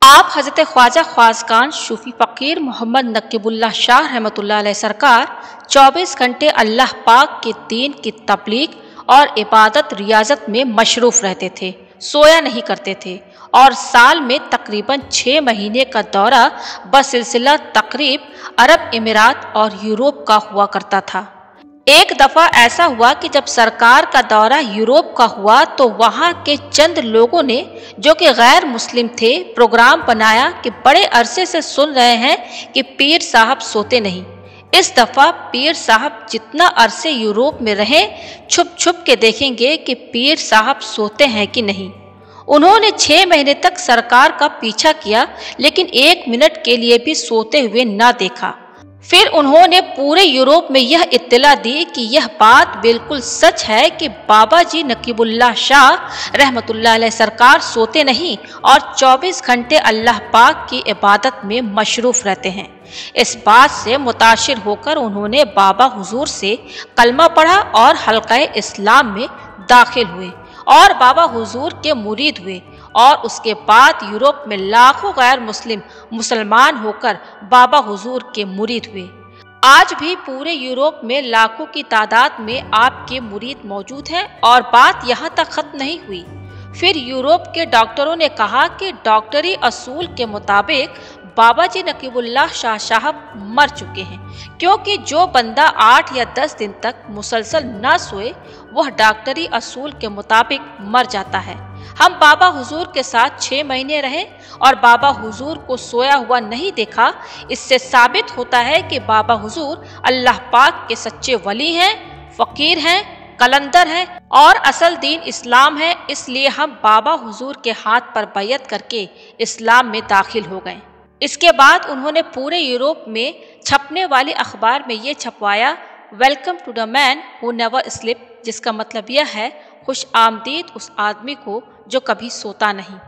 आप हज़रत ख्वाजा ख्वाजगान सूफी फ़कीर मोहम्मद नकीबुल्लाह शाह रहमतुल्लाह अलैह सरकार 24 घंटे अल्लाह पाक के दीन की तबलीग और इबादत रियाजत में मशरूफ़ रहते थे, सोया नहीं करते थे और साल में तकरीबन 6 महीने का दौरा बसिलसिला तकरीब अरब अमीरात और यूरोप का हुआ करता था। एक दफ़ा ऐसा हुआ कि जब सरकार का दौरा यूरोप का हुआ तो वहाँ के चंद लोगों ने, जो कि गैर मुस्लिम थे, प्रोग्राम बनाया कि बड़े अरसे से सुन रहे हैं कि पीर साहब सोते नहीं। इस दफ़ा पीर साहब जितना अरसे यूरोप में रहें, छुप छुप के देखेंगे कि पीर साहब सोते हैं कि नहीं। उन्होंने 6 महीने तक सरकार का पीछा किया, लेकिन 1 मिनट के लिए भी सोते हुए ना देखा। फिर उन्होंने पूरे यूरोप में यह इत्तला दी कि यह बात बिल्कुल सच है कि बाबा जी नकीबुल्लाह शाह रहमतुल्लाह अलैह सरकार सोते नहीं और 24 घंटे अल्लाह पाक की इबादत में मशरूफ़ रहते हैं। इस बात से मुताशिर होकर उन्होंने बाबा हुजूर से कलमा पढ़ा और हल्क़े इस्लाम में दाखिल हुए और बाबा हुजूर के मुरीद हुए और उसके बाद यूरोप में लाखों गैर मुस्लिम मुसलमान होकर बाबा हुजूर के मुरीद हुए। आज भी पूरे यूरोप में लाखों की तादाद में आपके मुरीद मौजूद हैं और बात यहाँ तक खत्म नहीं हुई। फिर यूरोप के डॉक्टरों ने कहा कि डॉक्टरी असूल के मुताबिक बाबा जी नकीबुल्लाह शाह साहब मर चुके हैं, क्योंकि जो बंदा 8 या 10 दिन तक मुसलसल न सोए वह डॉक्टरी असूल के मुताबिक मर जाता है। हम बाबा हुजूर के साथ 6 महीने रहे और बाबा हुजूर को सोया हुआ नहीं देखा। इससे साबित होता है कि बाबा हुजूर अल्लाह पाक के सच्चे वली हैं, फ़कीर हैं, कलंदर हैं और असल दीन इस्लाम है। इसलिए हम बाबा हुजूर के हाथ पर बैयत करके इस्लाम में दाखिल हो गए। इसके बाद उन्होंने पूरे यूरोप में छपने वाले अखबार में ये छपवाया, welcome to the man who never sleep, जिसका मतलब यह है खुश आमदीद उस आदमी को जो कभी सोता नहीं।